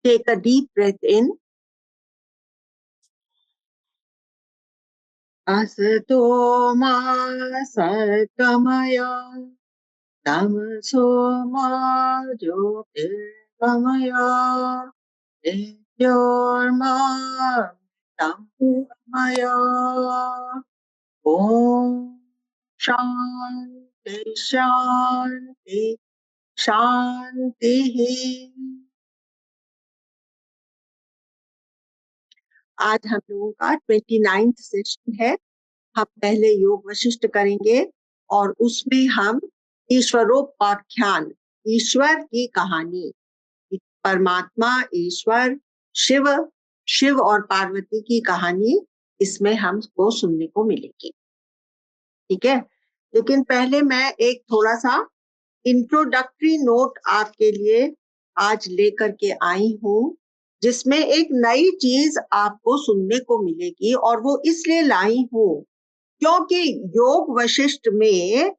Take a deep breath in. Asato ma satgamaya tamaso ma jyotirgamaya mrityorma tamgamaya. Om Shanti Shanti Shanti. आज हम लोगों का 29th session है। हम पहले योग वशिष्ठ करेंगे और उसमें हम ईश्वरोपाख्यान, ईश्वर की कहानी, परमात्मा ईश्वर शिव, शिव और पार्वती की कहानी इसमें हमको सुनने को मिलेगी। ठीक है, लेकिन पहले मैं एक थोड़ा सा इंट्रोडक्टरी नोट आपके लिए आज लेकर के आई हूँ, जिसमें एक नई चीज आपको सुनने को मिलेगी। और वो इसलिए लाई हूँ क्योंकि योग वशिष्ठ में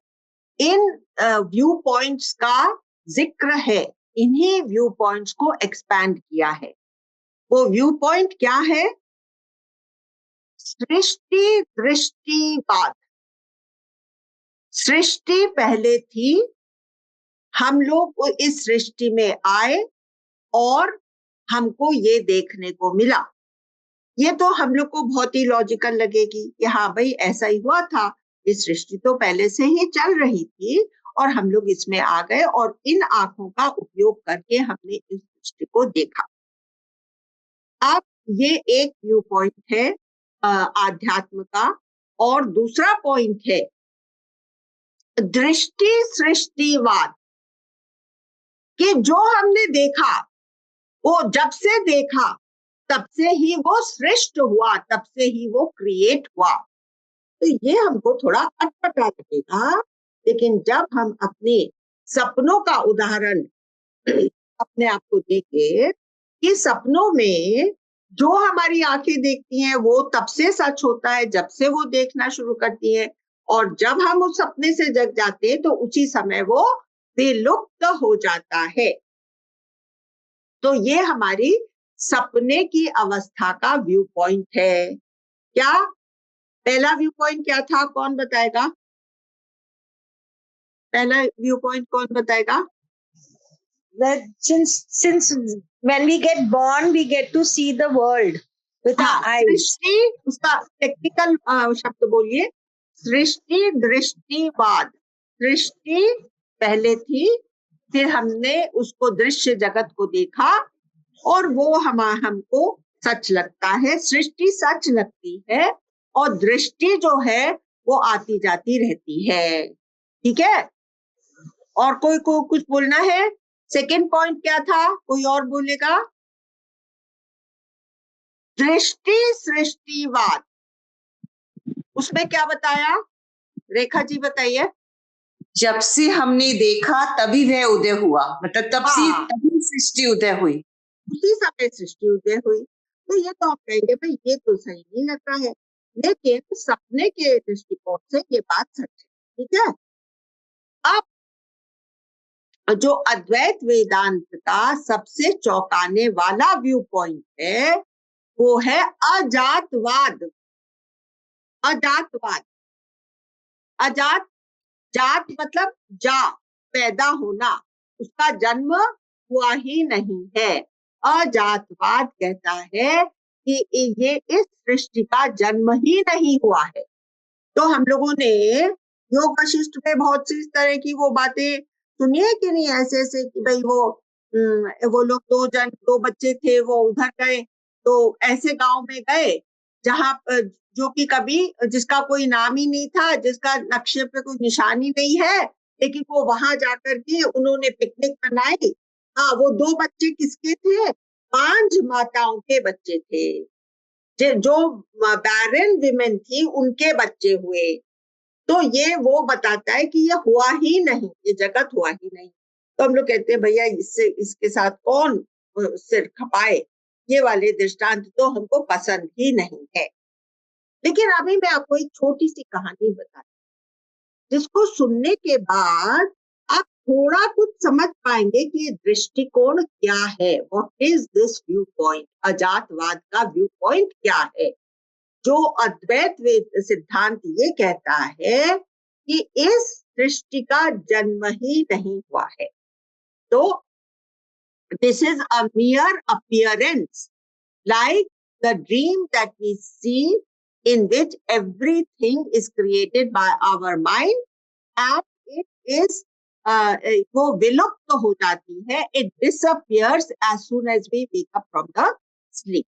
इन व्यू पॉइंट्स का जिक्र है, इन्हीं व्यू पॉइंट्स को एक्सपैंड किया है। वो व्यू पॉइंट क्या है? सृष्टि दृष्टिवाद। सृष्टि पहले थी, हम लोग इस सृष्टि में आए और हमको ये देखने को मिला। ये तो हम लोग को बहुत ही लॉजिकल लगेगी कि हाँ भाई ऐसा ही हुआ था, इस सृष्टि तो पहले से ही चल रही थी और हम लोग इसमें आ गए और इन आंखों का उपयोग करके हमने इस सृष्टि को देखा। अब ये एक व्यू पॉइंट है आध्यात्म का। और दूसरा पॉइंट है दृष्टि सृष्टिवाद, कि जो हमने देखा वो जब से देखा तब से ही वो सृष्ट हुआ, तब से ही वो क्रिएट हुआ। तो ये हमको थोड़ा अटपटा लगेगा, लेकिन जब हम अपने सपनों का उदाहरण अपने आप को देखें कि सपनों में जो हमारी आंखें देखती हैं वो तब से सच होता है जब से वो देखना शुरू करती है, और जब हम उस सपने से जग जाते हैं तो उसी समय वो विलुप्त हो जाता है। तो ये हमारी सपने की अवस्था का व्यू पॉइंट है। क्या पहला व्यू पॉइंट क्या था? कौन बताएगा? पहला व्यू पॉइंट कौन बताएगा? That since when we get born, we get to see the world with our eyes. सृष्टि, उसका टेक्निकल शब्द बोलिए। सृष्टि दृष्टिवाद। सृष्टि पहले थी, फिर हमने उसको दृश्य जगत को देखा और वो हमको सच लगता है, सृष्टि सच लगती है और दृष्टि जो है वो आती जाती रहती है। ठीक है, और कोई को कुछ बोलना है? सेकेंड पॉइंट क्या था? कोई और बोलेगा? दृष्टि सृष्टिवाद, उसमें क्या बताया? रेखा जी बताइए। जब से हमने देखा तभी वह उदय हुआ, मतलब तब से तभी सृष्टि उदय हुई, उसी समय सृष्टि उदय हुई। तो ये तो आप कहेंगे भाई ये तो सही नहीं लग रहा है, लेकिन सपने के दृष्टिकोण से ये बात सच है। ठीक है, अब जो अद्वैत वेदांत का सबसे चौंकाने वाला व्यू पॉइंट है वो है अजातवाद। अजातवाद, अजात, जात मतलब जा, पैदा होना, उसका जन्म हुआ ही नहीं है। अजातवाद कहता है कि ये इस सृष्टि का जन्म ही नहीं हुआ है। तो हम लोगों ने योग वशिष्ठ में बहुत सी इस तरह की वो बातें सुनी है कि नहीं? ऐसे ऐसे कि भाई वो लोग दो बच्चे थे, वो उधर गए, तो ऐसे गांव में गए जहां जो कि कभी जिसका कोई नाम ही नहीं था, जिसका नक्शे पे कोई निशानी नहीं है, लेकिन वो वहां जाकर के उन्होंने पिकनिक मनाई। हाँ, वो दो बच्चे किसके थे? 5 माताओं के बच्चे थे, जो बैरन विमेन थी उनके बच्चे हुए। तो ये वो बताता है कि ये हुआ ही नहीं, ये जगत हुआ ही नहीं। तो हम लोग कहते हैं भैया इससे इसके साथ कौन सिर खपाए, ये वाले दृष्टांत तो हमको पसंद ही नहीं है। लेकिन अभी मैं आपको एक छोटी सी कहानी बताती, जिसको सुनने के बाद आप थोड़ा कुछ समझ पाएंगे कि ये दृष्टिकोण क्या है, what is this viewpoint, अजातवाद का व्यू पॉइंट क्या है। जो अद्वैत सिद्धांत ये कहता है कि इस सृष्टि का जन्म ही नहीं हुआ है, तो this is a mere appearance, like the dream that we see, in which everything is created by our mind and it is वो विलुप्त हो जाती है, it disappears as soon as we wake up from the sleep।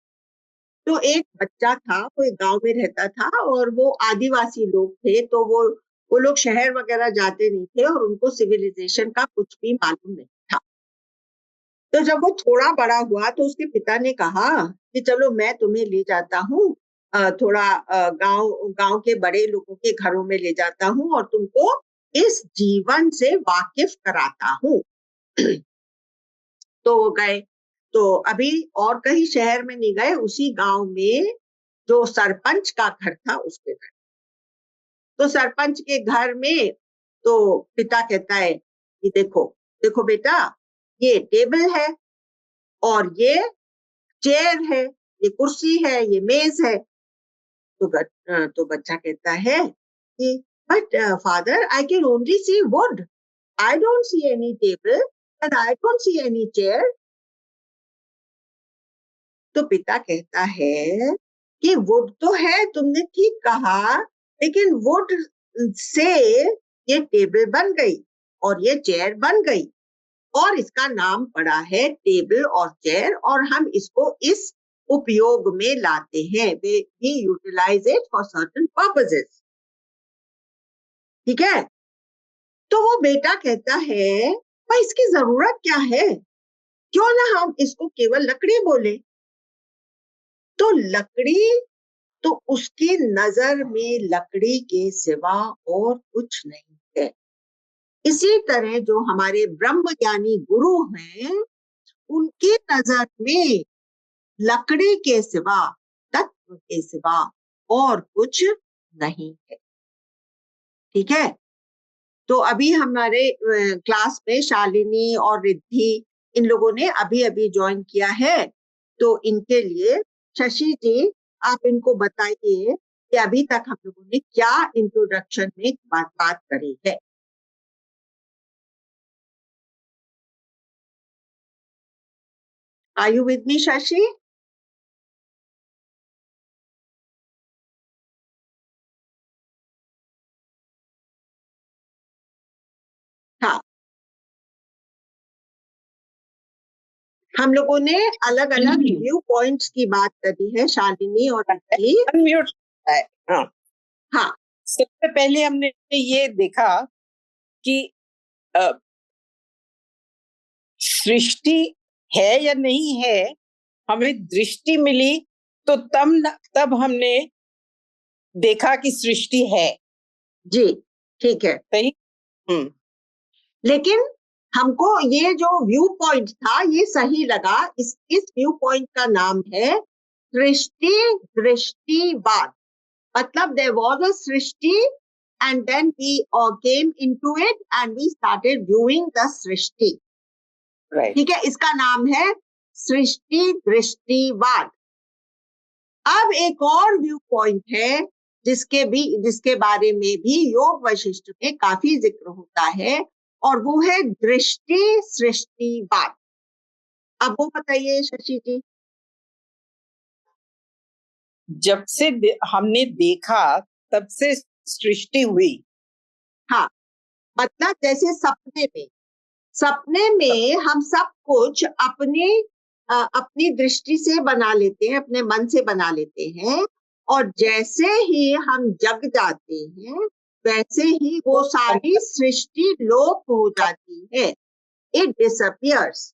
तो एक बच्चा था, वो एक गांव में रहता था और वो आदिवासी लोग थे, तो वो लोग शहर वगैरह जाते नहीं थे और उनको सिविलाइजेशन का कुछ भी मालूम नहीं था। तो जब वो थोड़ा बड़ा हुआ तो उसके पिता ने कहा कि चलो मैं तुम्हें ले जाता हूँ, थोड़ा गांव गांव के बड़े लोगों के घरों में ले जाता हूँ और तुमको इस जीवन से वाकिफ कराता हूँ। तो वो गए, तो अभी और कहीं शहर में नहीं गए, उसी गांव में जो सरपंच का घर था उसके घर। तो सरपंच के घर में तो पिता कहता है कि देखो देखो बेटा, ये टेबल है और ये चेयर है, ये कुर्सी है, ये मेज है। तो बच्चा कहता है कि but father, I can only see wood, I don't see any table and I don't see any chair. तो पिता कहता है कि वुड तो है, तुमने ठीक कहा, लेकिन वुड से ये टेबल बन गई और ये चेयर बन गई और इसका नाम पड़ा है टेबल और चेयर, और हम इसको इस उपयोग में लाते हैं, we utilize it for certain purposes। ठीक है, तो वो बेटा कहता है भाई इसकी जरूरत क्या है, क्यों ना हम इसको केवल लकड़ी बोले। तो लकड़ी, तो उसकी नजर में लकड़ी के सिवा और कुछ नहीं है। इसी तरह जो हमारे ब्रह्म ज्ञानी गुरु हैं, उनकी नजर में लकड़ी के सिवा, तत्व के सिवा और कुछ नहीं है। ठीक है, तो अभी हमारे क्लास में शालिनी और रिद्धि, इन लोगों ने अभी अभी ज्वाइन किया है, तो इनके लिए शशि जी आप इनको बताइए कि अभी तक हम लोगों ने क्या इंट्रोडक्शन में बात करी है। Are you with me Shashi? हाँ, हम लोगों ने अलग अलग व्यू पॉइंट्स की बात करी है, शालिनी और रिद्धि। अनम्यूट है। हाँ हाँ, सबसे पहले हमने ये देखा कि सृष्टि है या नहीं है, हमें दृष्टि मिली तो तब हमने देखा कि सृष्टि है। जी ठीक है, सही। लेकिन हमको ये जो व्यू पॉइंट था ये सही लगा। इस व्यू पॉइंट का नाम है सृष्टि दृष्टिवाद। मतलब there was a srishti and then we came into it and we started viewing the सृष्टि। ठीक है, इसका नाम है सृष्टि दृष्टिवाद। अब एक और व्यू पॉइंट है जिसके बारे में भी योग वशिष्ठ में काफी जिक्र होता है, और वो है दृष्टि सृष्टिवाद। अब वो बताइए शशि जी। जब से हमने देखा तब से सृष्टि हुई। हाँ, मतलब जैसे सपने में हम सब कुछ अपनी दृष्टि से बना लेते हैं, अपने मन से बना लेते हैं, और जैसे ही हम जग जाते हैं वैसे ही वो सारी सृष्टि लोप हो जाती है, इट डिसअपियर्स।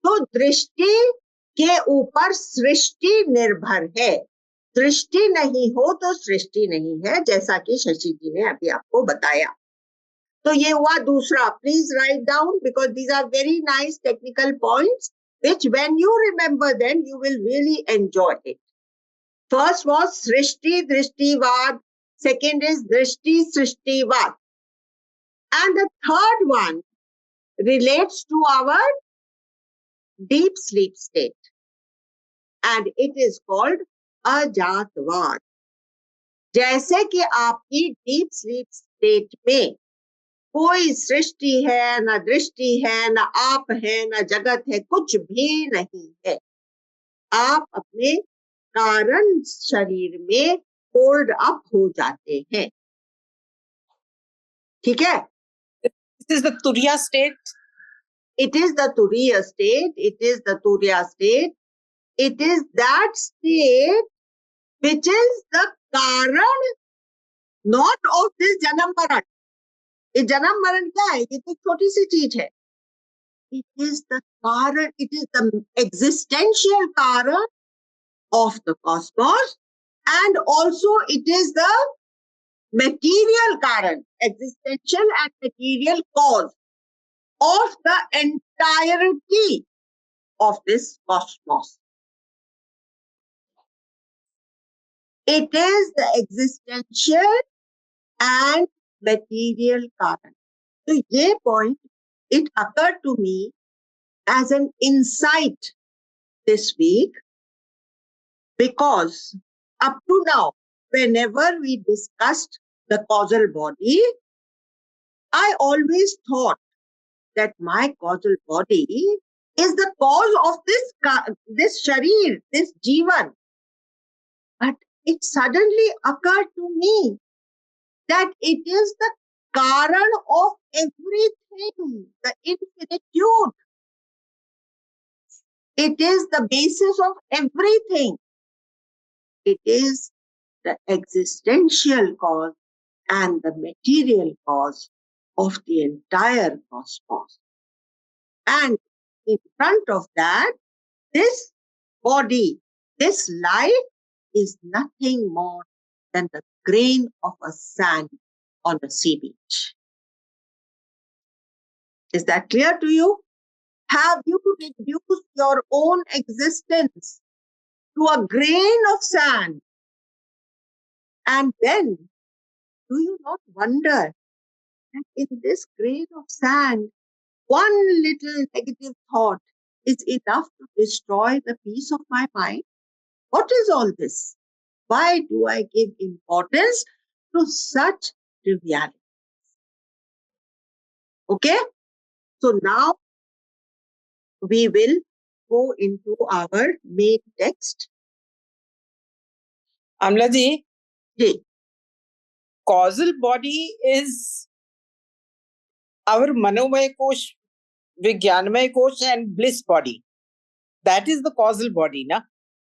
तो दृष्टि के ऊपर सृष्टि निर्भर है, दृष्टि नहीं हो तो सृष्टि नहीं है, जैसा कि शशि जी ने अभी आपको बताया। तो ये हुआ दूसरा। Please write down because these are very nice technical points which when you remember them you will really enjoy it. First was Srishti Drishtivad, second is Drishti Srishtivad, and the third one relates to our deep sleep state, and it is called अजातवाद. जैसे कि आपकी deep sleep state में कोई सृष्टि है, न दृष्टि है, न आप है, न जगत है, कुछ भी नहीं है. आप अपने कारण शरीर में होल्ड अप हो जाते हैं. ठीक है? This is the Turiya state. It is the Turiya state. It is the Turiya state. It is that state which is the karan not of this janam maran. ये जन्म मरण क्या है? ये तो छोटी सी चीज है. It is the karan. It is the existential karan of the cosmos, and also it is the material karan, existential and material cause of the entirety of this cosmos. It is the existential and material karan. So ये point, it occurred to me as an insight this week, because up to now, whenever we discussed the causal body, I always thought that my causal body is the cause of this sharir, this jivan. But it suddenly occurred to me that it is the karan of everything, the infinitude. It is the basis of everything. It is the existential cause and the material cause of the entire cosmos. And in front of that, this body, this life is nothing more than the grain of a sand on the sea beach. Is that clear to you? Have you reduced your own existence to a grain of sand? And then, do you not wonder that in this grain of sand, one little negative thought is enough to destroy the peace of my mind? What is all this? Why do I give importance to such triviality? Okay? So now we will go into our main text. Amla ji, ji, causal body is our manomay kosh, vijnanmay kosh and bliss body. That is the causal body, na?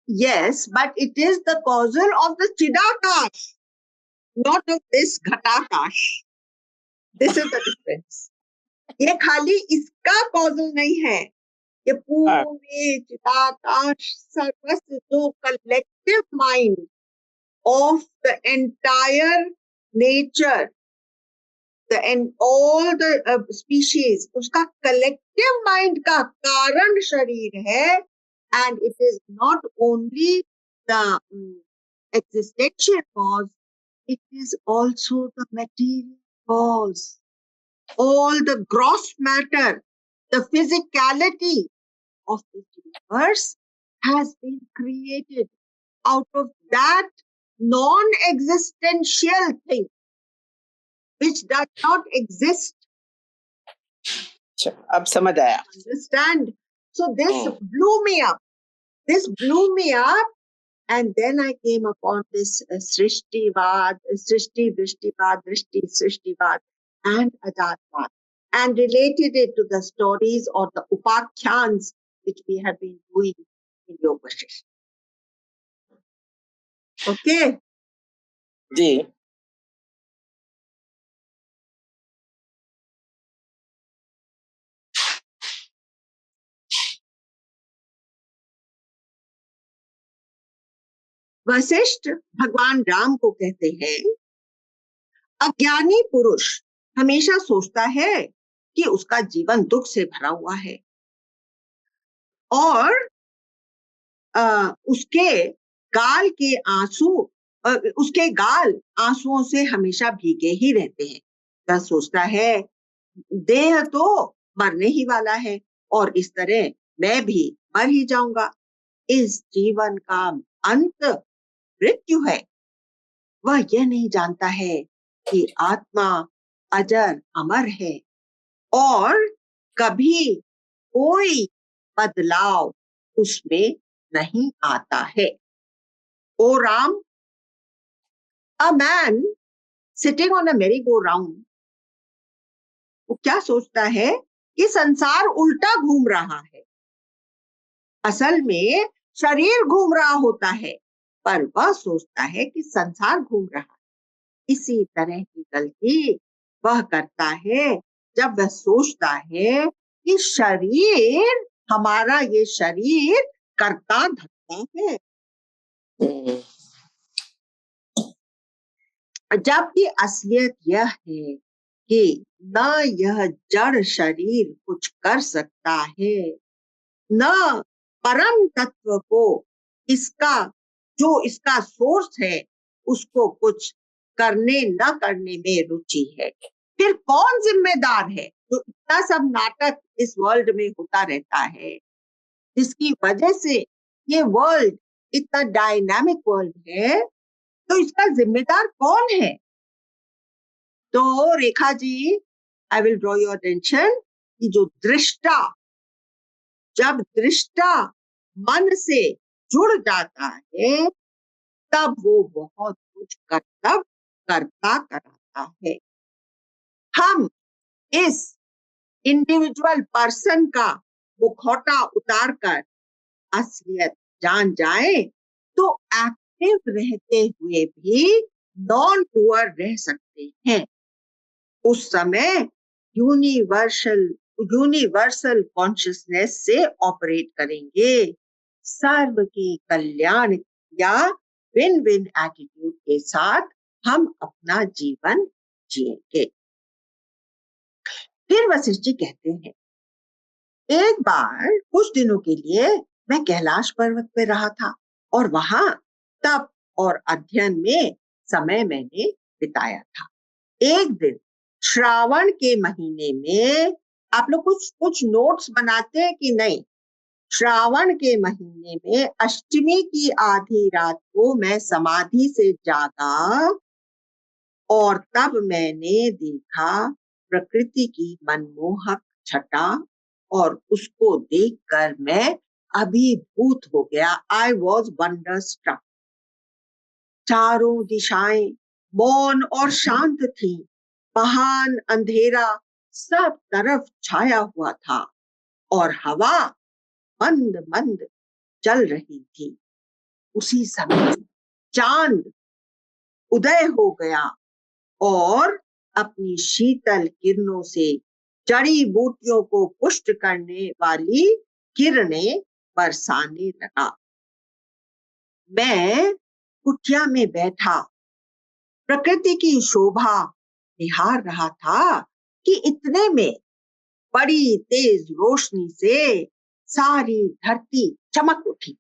yes, but it is the causal of the Chidakash, not of this Ghatakash. This is the difference. ये खाली इसका causal नहीं है. ये पूरे चिदाकाश सर्वस्व जो collective mind of the entire nature, all the species, उसका collective mind का कारण शरीर है, and it is not only the existential cause, it is also the material cause. All the gross matter, the physicality of the universe has been created out of that non-existential thing which does not exist. अब समझ आया. Understand? So this blew me up. This blew me up, and then I came upon this Srishtivad, Srishti, Drishtivad, Drishti, Srishtivad, and Adatvad, and related it to the stories or the upakhyans which we have been doing in Yoga Shishti. Okay? जी. वशिष्ठ भगवान राम को कहते हैं, अज्ञानी पुरुष हमेशा सोचता है कि उसका जीवन दुख से भरा हुआ है और उसके गाल के आंसू, उसके गाल आंसुओं से हमेशा भीगे ही रहते हैं. वह सोचता है देह तो मरने ही वाला है और इस तरह मैं भी मर ही जाऊंगा। इस जीवन का अंत मृत्यु है। वह यह नहीं जानता है कि आत्मा अजर अमर है और कभी कोई बदलाव उसमें नहीं आता है। Oh Ram, a man sitting on a merry go round, वो क्या सोचता है कि संसार उल्टा घूम रहा है। असल में शरीर घूम रहा होता है, पर वह सोचता है कि संसार घूम रहा है। इसी तरह की गलती वह करता है जब वह सोचता है कि शरीर, हमारा ये शरीर करता धरता है, जबकि असलियत यह है कि न यह जड़ शरीर कुछ कर सकता है, न परम तत्व को, इसका जो इसका सोर्स है, उसको कुछ करने न करने में रुचि है। फिर कौन जिम्मेदार है जो इतना सब नाटक इस वर्ल्ड में होता रहता है, जिसकी वजह से ये वर्ल्ड इतना डायनामिक वर्ल्ड है? तो इसका जिम्मेदार कौन है? तो Rekha ji, I will draw your attention कि जो दृष्टा, जब दृष्टा मन से जुड़ जाता है, तब वो बहुत कुछ कर्तव्य करता कराता है। हम इस इंडिविजुअल पर्सन का मुखौटा उतारकर असलियत जान जाए तो एक्टिव रहते हुए भी नॉन डूअर रह सकते हैं। उस समय यूनिवर्सल कॉन्शियसनेस से ऑपरेट करेंगे। सर्व के कल्याण या विन विन एटीट्यूड के साथ हम अपना जीवन जिएंगे। फिर वशिष्ठ जी कहते हैं, एक बार कुछ दिनों के लिए मैं कैलाश पर्वत पे रहा था और वहां तप और अध्ययन में समय मैंने बिताया था। एक दिन श्रावण के महीने में, आप लोग कुछ कुछ नोट्स बनाते हैं कि नहीं? श्रावण के महीने में अष्टमी की आधी रात को मैं समाधि से जागा और तब मैंने देखा प्रकृति की मनमोहक छटा और उसको देखकर मैं अभिभूत हो गया। I was wonderstruck. चारों दिशाएं मौन और शांत थी। महान अंधेरा सब तरफ छाया हुआ था और हवा मंद मंद चल रही थी। उसी समय चांद उदय हो गया और अपनी शीतल किरणों से जड़ी बूटियों को पुष्ट करने वाली किरणें बरसाने लगा। मैं कुटिया में बैठा प्रकृति की शोभा निहार रहा था कि इतने में बड़ी तेज रोशनी से सारी धरती चमक उठी।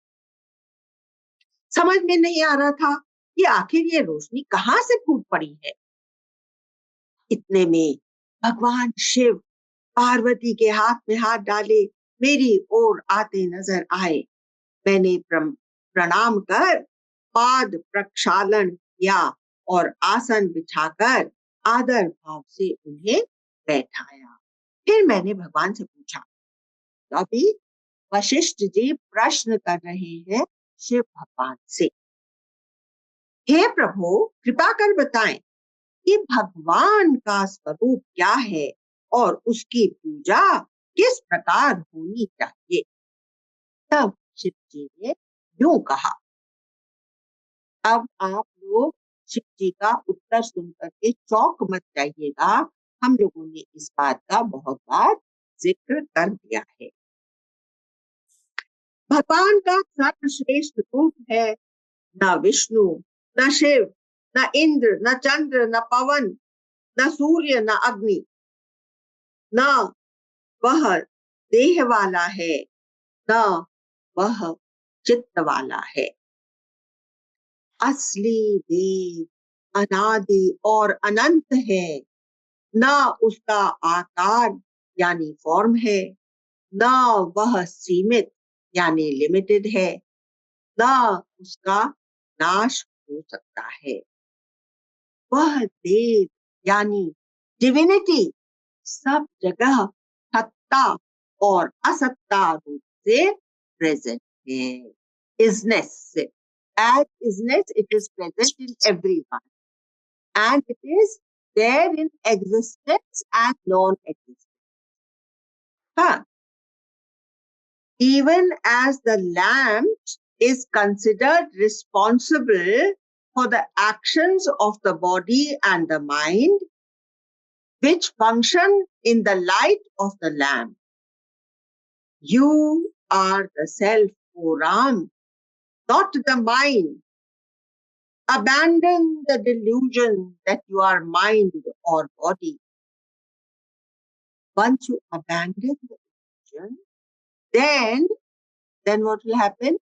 समझ में नहीं आ रहा था कि आखिर ये रोशनी कहाँ से फूट पड़ी है। इतने में भगवान शिव पार्वती के हाथ में हाथ डाले मेरी ओर आते नजर आए। मैंने प्रणाम कर पाद प्रक्षालन किया और आसन बिछाकर आदर भाव से उन्हें बैठाया। फिर मैंने भगवान से पूछा, तो अभी वशिष्ठ जी प्रश्न कर रहे हैं शिव भगवान से, हे प्रभु कृपा कर बताएं कि भगवान का स्वरूप क्या है और उसकी पूजा किस प्रकार होनी चाहिए। तब शिव जी ने यूं कहा। अब आप लोग शिव जी का उत्तर सुनकर के चौंक मत जाइएगा, हम लोगों ने इस बात का बहुत बार जिक्र कर दिया है। भगवान का सर्वश्रेष्ठ रूप है न विष्णु, न शिव, न इंद्र, न चंद्र, न पवन, न सूर्य, न अग्नि, न वह देह वाला है, न वह चित्त वाला है। असली देव अनादि और अनंत है, न उसका आकार यानी फॉर्म है, न वह सीमित यानी लिमिटेड है, न उसका नाश हो सकता है। वह देव यानी डिविनिटी सब जगह सत्ता और असत्ता रूप से प्रेजेंट है। इजनेस से, as isness it is present in everyone and it is there in existence and non-existence. Huh. Even as the lamp is considered responsible for the actions of the body and the mind, which function in the light of the lamp. You are the self, O Ram, not the mind. Abandon the delusion that you are mind or body. Once you abandon the delusion, then what will happen?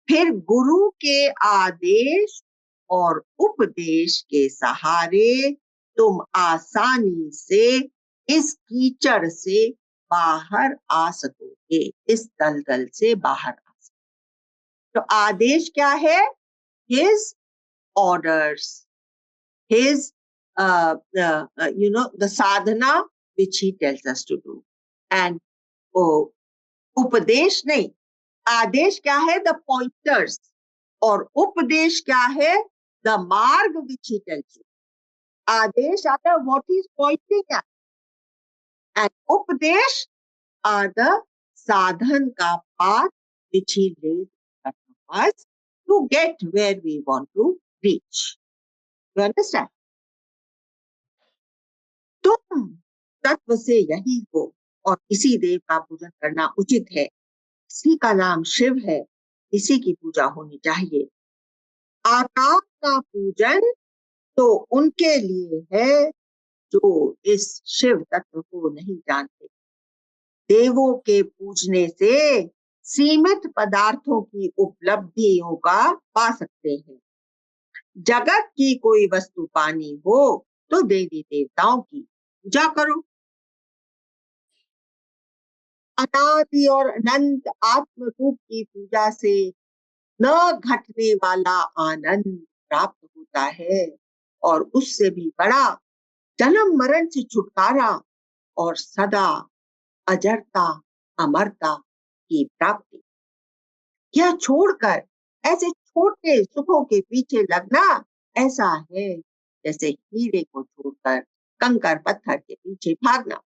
फिर गुरु के आदेश और उपदेश के सहारे तुम आसानी से इस कीचड़ से बाहर आ सकोगे, इस दलदल से बाहर आ सकोगे। तो आदेश क्या है? His orders, his the sadhana which he tells us to do, and उपदेश नहीं, आदेश क्या है? The pointers, और उपदेश क्या है? The marg which he tells you. आदेश आता है what he is pointing at, and उपदेश are the sadhan का path which he laid at us to get where we want to reach. You understand? तुम तत्व से यही हो और इसी देव का पूजन करना उचित है। इसी का नाम शिव है, इसी की पूजा होनी चाहिए। आकाश का पूजन तो उनके लिए है जो इस शिव तत्व को नहीं जानते। देवों के पूजने से सीमित पदार्थों की उपलब्धियों का पा सकते हैं। जगत की कोई वस्तु पानी हो तो देवी देवताओं की पूजा करो। अनादि और अनंत आत्म रूप की पूजा से न घटने वाला आनंद प्राप्त होता है और उससे भी बड़ा जन्म मरण से छुटकारा और सदा अजरता अमरता की प्राप्ति। यह छोड़कर ऐसे छोटे सुखों के पीछे लगना ऐसा है जैसे हीरे को छोड़कर कंकर पत्थर के पीछे भागना।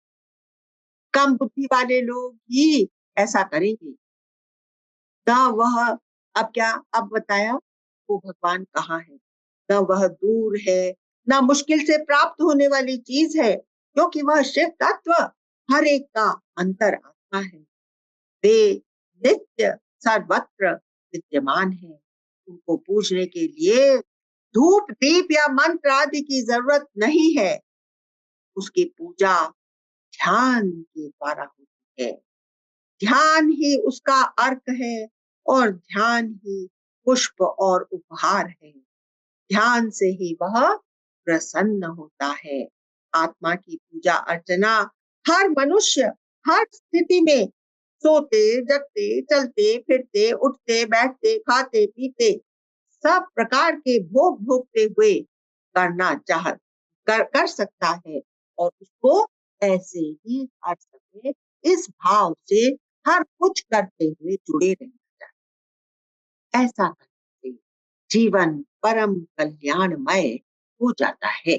कम बुद्धि वाले लोग ही ऐसा करेंगे। न वह अब क्या अब बताया वो भगवान कहाँ है, न वह दूर है, न मुश्किल से प्राप्त होने वाली चीज है, क्योंकि वह शिव तत्व हर एक का अंतर आत्मा है। वे नित्य सर्वत्र विद्यमान है। उनको पूजने के लिए धूप दीप या मंत्र आदि की जरूरत नहीं है। उसकी पूजा ध्यान के द्वारा होती है। ध्यान ही उसका अर्क है और ध्यान ही पुष्प और उपहार है। ध्यान से ही वह प्रसन्न होता है। आत्मा की पूजा अर्चना हर मनुष्य हर स्थिति में सोते जगते चलते फिरते उठते बैठते खाते पीते सब प्रकार के भोग भोगते हुए करना कर सकता है और उसको ऐसे ही हर समय इस भाव से हर कुछ करते हुए जुड़े रहना चाहिए। ऐसा करने से जीवन परम कल्याणमय हो जाता है।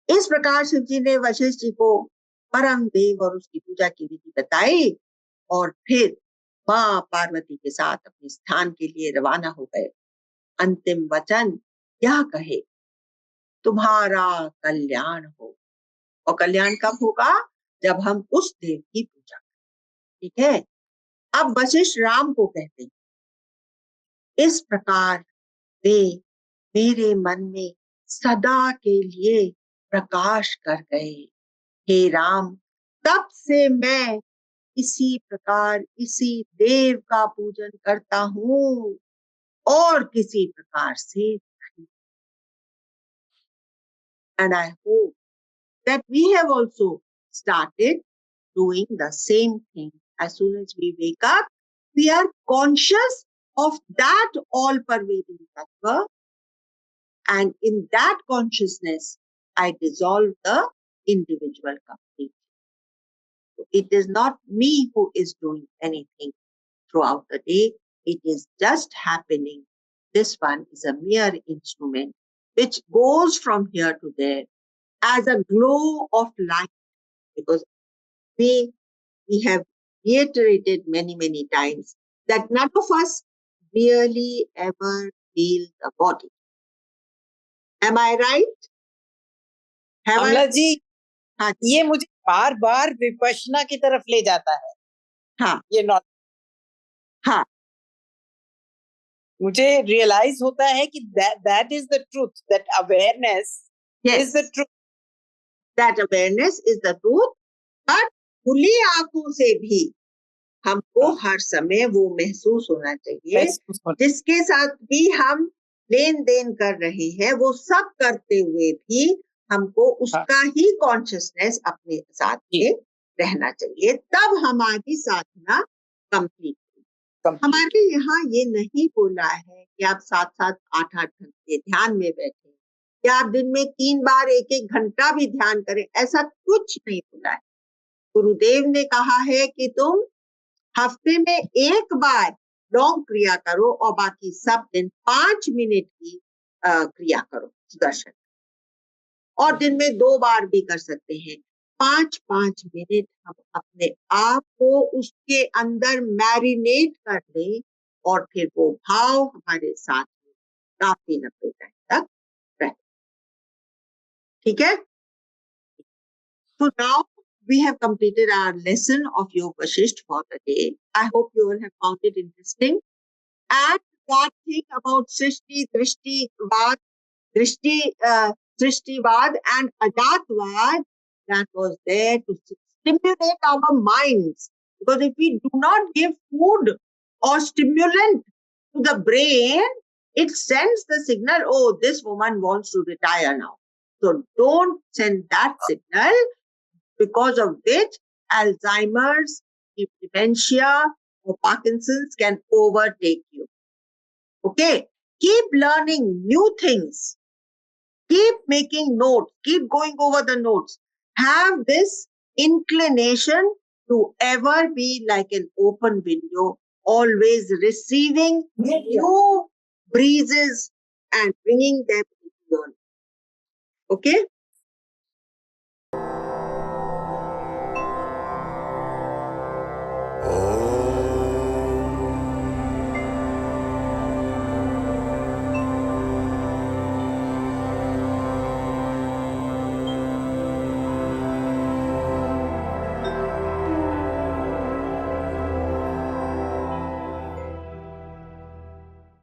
इस प्रकार शिव जी ने वशिष्ठ जी को परम देव और उसकी पूजा की विधि बताई और फिर मां पार्वती के साथ अपने स्थान के लिए रवाना हो गए। अंतिम वचन यह कहे, तुम्हारा कल्याण हो। और कल्याण कब होगा? जब हम उस देव की पूजा करें। ठीक है। अब वशिष्ठ राम को कहते हैं, इस प्रकार वे मेरे मन में सदा के लिए प्रकाश कर गए। हे राम, तब से मैं इसी प्रकार इसी देव का पूजन करता हूँ और किसी प्रकार से नहीं। And I hope that we have also started doing the same thing. As soon as we wake up, we are conscious of that all-pervading tattva, and in that consciousness, I dissolve the individual completely. So it is not me who is doing anything throughout the day. It is just happening. This one is a mere instrument which goes from here to there as a glow of light, because we have reiterated many times that none of us really ever feel the body. Am I right? Have अमला जी, हाँ, ये मुझे बार बार विपश्यना की तरफ ले जाता है. हाँ, ये नॉट, हाँ, मुझे रियलाइज होता है कि that is the truth, that awareness yes, is the truth. that awareness is the truth. but खुली आंखों से भी हमको हर समय वो महसूस होना चाहिए जिसके साथ भी हम लेन देन कर रहे हैं, वो सब करते हुए भी हमको उसका ही कॉन्शियसनेस अपने साथ में रहना चाहिए. तब हमारी साधना कंप्लीट. हमारे यहाँ ये नहीं बोला है कि आप 7-7, 8-8 घंटे ध्यान में बैठे या आप दिन में 3 बार 1-1 घंटा भी ध्यान करें, ऐसा कुछ नहीं बोला है. गुरुदेव ने कहा है कि तुम हफ्ते में 1 बार लॉन्ग क्रिया करो और बाकी सब दिन 5 मिनट की क्रिया करो, सुदर्शन. और दिन में 2 बार भी कर सकते हैं. 5-5 मिनट हम अपने आप को उसके अंदर मैरिनेट कर दें और फिर वो भाव हमारे साथ में काफी 90 टाइम तक रहे. ठीक है? So now we have completed our lesson of Yoga Vasishtha for the day. I hope you all have found it interesting. And that thing about Srishti, Drishtivad, Srishtivad and Ajatvad, that was there to stimulate our minds. Because if we do not give food or stimulant to the brain, it sends the signal, oh, this woman wants to retire now. So don't send that signal, because of which Alzheimer's, dementia, or Parkinson's can overtake you. Okay? Keep learning new things. Keep making notes. Keep going over the notes. Have this inclination to ever be like an open window, always receiving new breezes and bringing them into your life. Okay?